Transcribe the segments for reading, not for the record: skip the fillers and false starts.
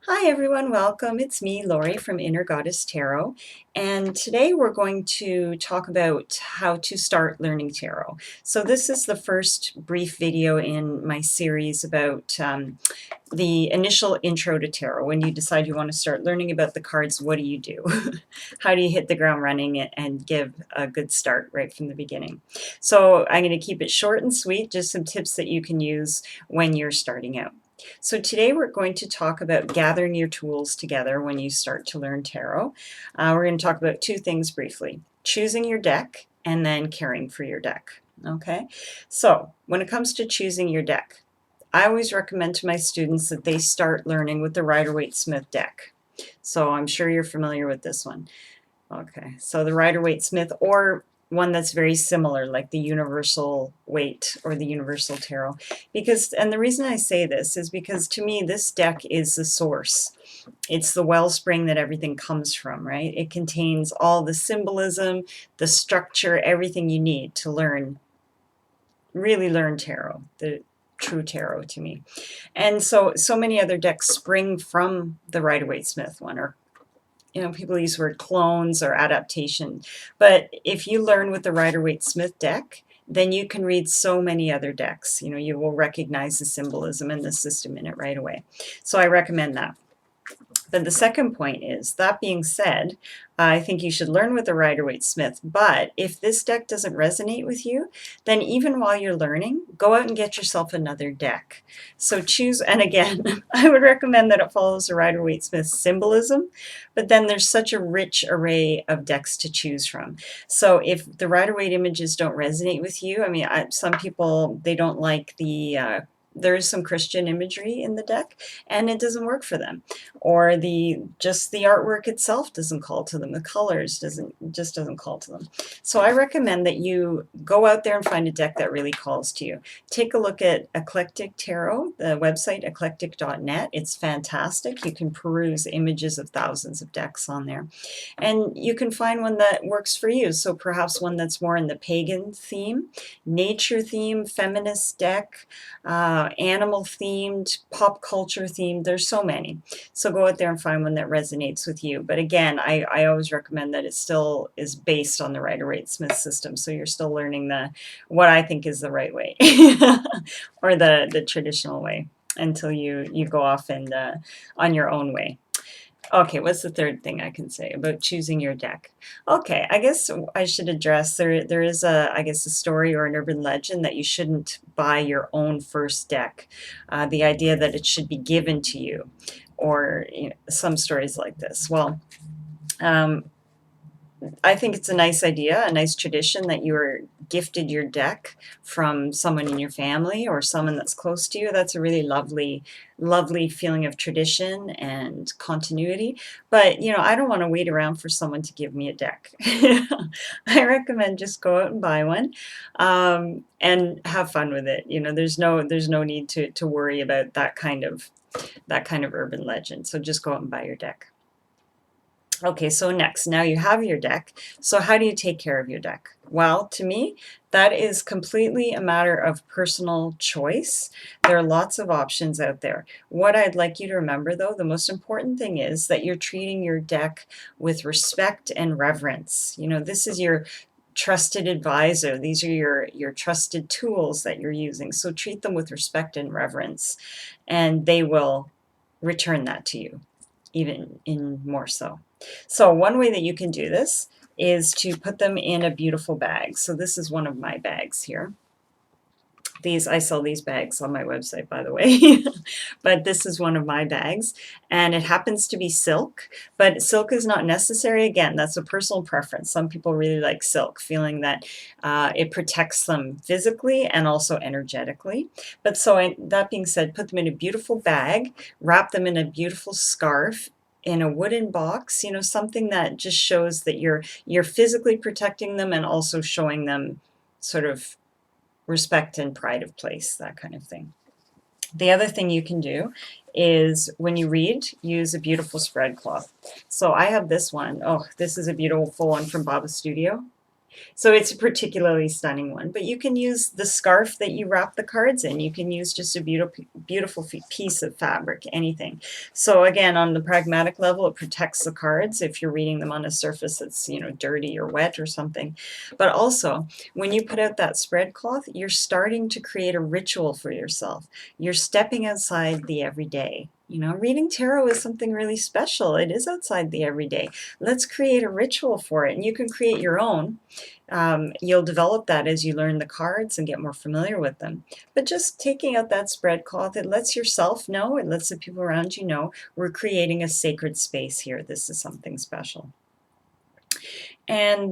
Hi everyone, welcome. It's me, Lori from Inner Goddess Tarot, and today we're going to talk about how to start learning tarot. So this is the first brief video in my series about the initial intro to tarot. When you decide you want to start learning about the cards, what do you do? How do you hit the ground running and give a good start right from the beginning? So I'm going to keep it short and sweet, just some tips that you can use when you're starting out. So today we're going to talk about gathering your tools together when you start to learn tarot. We're going to talk about two things briefly: choosing your deck and then caring for your deck. Okay, so when it comes to choosing your deck, I always recommend to my students that they start learning with the Rider-Waite-Smith deck. So I'm sure you're familiar with this one. Okay, so the Rider-Waite-Smith, or one that's very similar, like the Universal Waite or the Universal Tarot. And the reason I say this is because to me, this deck is the source. It's the wellspring that everything comes from, right? It contains all the symbolism, the structure, everything you need to really learn tarot, the true tarot to me. And so many other decks spring from the Rider-Waite-Smith one, or people use the word clones or adaptation. But if you learn with the Rider-Waite-Smith deck, then you can read so many other decks. You will recognize the symbolism and the system in it right away. So I recommend that. But the second point is, that being said, I think you should learn with the Rider-Waite-Smith. But if this deck doesn't resonate with you, then even while you're learning, go out and get yourself another deck. So choose, and again, I would recommend that it follows the Rider-Waite-Smith symbolism, but then there's such a rich array of decks to choose from. So if the Rider-Waite images don't resonate with you, some people, they don't like there is some Christian imagery in the deck, and it doesn't work for them, or just the artwork itself doesn't call to them, the colors doesn't call to them. So I recommend that you go out there and find a deck that really calls to you. Take a look at Eclectic Tarot, the website eclectic.net. It's fantastic. You can peruse images of thousands of decks on there, and you can find one that works for you. So perhaps one that's more in the pagan theme, nature theme, feminist deck, animal themed, pop culture themed. There's so many. So go out there and find one that resonates with you. But again, I always recommend that it still is based on the Rider-Waite-Smith system. So you're still learning what I think is the right way or the traditional way until you go off and on your own way. Okay, what's the third thing I can say about choosing your deck? Okay, I guess I should address there is a story or an urban legend that you shouldn't buy your own first deck. The idea that it should be given to you, or some stories like this. Well, um, I think it's a nice idea, a nice tradition that you were gifted your deck from someone in your family or someone that's close to you. That's a really lovely, lovely feeling of tradition and continuity. But, I don't want to wait around for someone to give me a deck. I recommend just go out and buy one, and have fun with it. There's no need to worry about that kind of urban legend. So just go out and buy your deck. Okay, so next, now you have your deck. So how do you take care of your deck? Well, to me, that is completely a matter of personal choice. There are lots of options out there. What I'd like you to remember, though, the most important thing is that you're treating your deck with respect and reverence. This is your trusted advisor. These are your trusted tools that you're using. So treat them with respect and reverence, and they will return that to you, even in more so. So one way that you can do this is to put them in a beautiful bag. So this is one of my bags here. I sell these bags on my website, by the way, but this is one of my bags, and it happens to be silk, but silk is not necessary. Again, that's a personal preference. Some people really like silk, feeling that it protects them physically and also energetically. But that being said, put them in a beautiful bag, wrap them in a beautiful scarf, in a wooden box, something that just shows that you're physically protecting them and also showing them sort of respect and pride of place, that kind of thing. The other thing you can do is, when you read, use a beautiful spread cloth. So I have this one. Oh, this is a beautiful one from Baba Studio. So it's a particularly stunning one, but you can use the scarf that you wrap the cards in. You can use just a beautiful piece of fabric, anything. So again, on the pragmatic level, it protects the cards if you're reading them on a surface that's, dirty or wet or something. But also, when you put out that spread cloth, you're starting to create a ritual for yourself. You're stepping outside the everyday. Reading tarot is something really special. It is outside the everyday. Let's create a ritual for it, and you can create your own. You'll develop that as you learn the cards and get more familiar with them. But just taking out that spread cloth, it lets yourself know, it lets the people around you know, we're creating a sacred space here. This is something special. And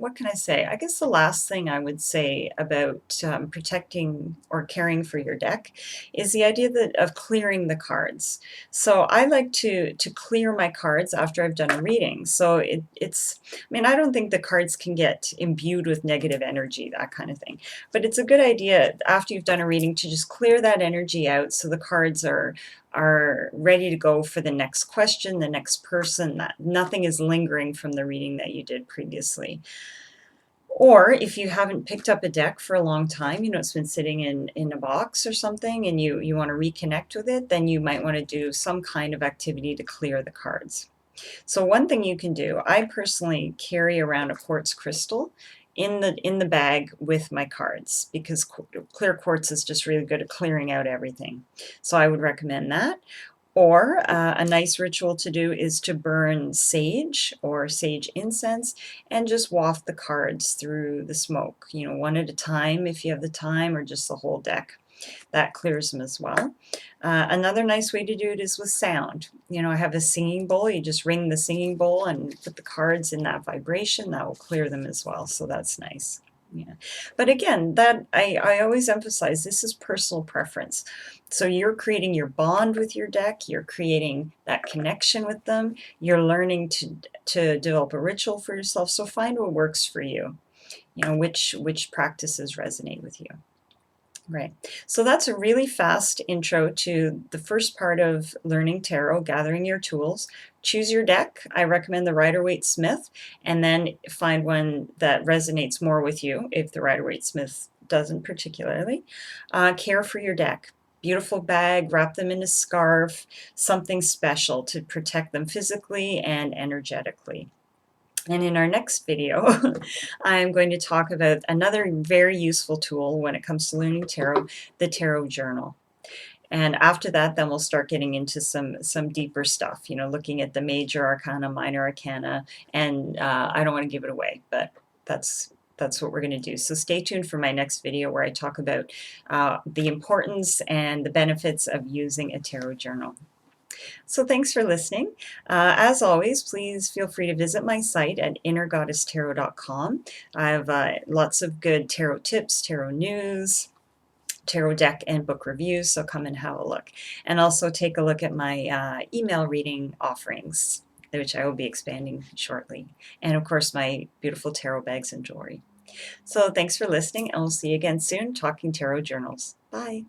what can I say? I guess the last thing I would say about protecting or caring for your deck is the idea of clearing the cards. So I like to clear my cards after I've done a reading. So I don't think the cards can get imbued with negative energy, that kind of thing. But it's a good idea after you've done a reading to just clear that energy out so the cards are ready to go for the next question, the next person, that nothing is lingering from the reading that you did previously. Or if you haven't picked up a deck for a long time, it's been sitting in a box or something, and you want to reconnect with it, then you might want to do some kind of activity to clear the cards. So one thing you can do, I personally carry around a quartz crystal in the bag with my cards because clear quartz is just really good at clearing out everything. So I would recommend that. Or a nice ritual to do is to burn sage or sage incense and just waft the cards through the smoke, one at a time if you have the time, or just the whole deck. That clears them as well. Another nice way to do it is with sound. I have a singing bowl. You just ring the singing bowl and put the cards in that vibration. That will clear them as well, so that's nice. Yeah. But again, that I always emphasize, this is personal preference. So you're creating your bond with your deck, you're creating that connection with them, you're learning to develop a ritual for yourself. So find what works for you, which practices resonate with you. Right. So that's a really fast intro to the first part of learning tarot, gathering your tools. Choose your deck. I recommend the Rider-Waite-Smith, and then find one that resonates more with you if the Rider-Waite-Smith doesn't particularly. Care for your deck. Beautiful bag, wrap them in a scarf, something special to protect them physically and energetically. And in our next video, I'm going to talk about another very useful tool when it comes to learning tarot, the tarot journal. And after that, then we'll start getting into some deeper stuff, looking at the major arcana, minor arcana, and I don't want to give it away, but that's what we're going to do. So stay tuned for my next video where I talk about the importance and the benefits of using a tarot journal. So thanks for listening. As always, please feel free to visit my site at innergoddesstarot.com. I have lots of good tarot tips, tarot news, tarot deck and book reviews, so come and have a look. And also take a look at my email reading offerings, which I will be expanding shortly. And of course, my beautiful tarot bags and jewelry. So thanks for listening, and we'll see you again soon, talking tarot journals. Bye.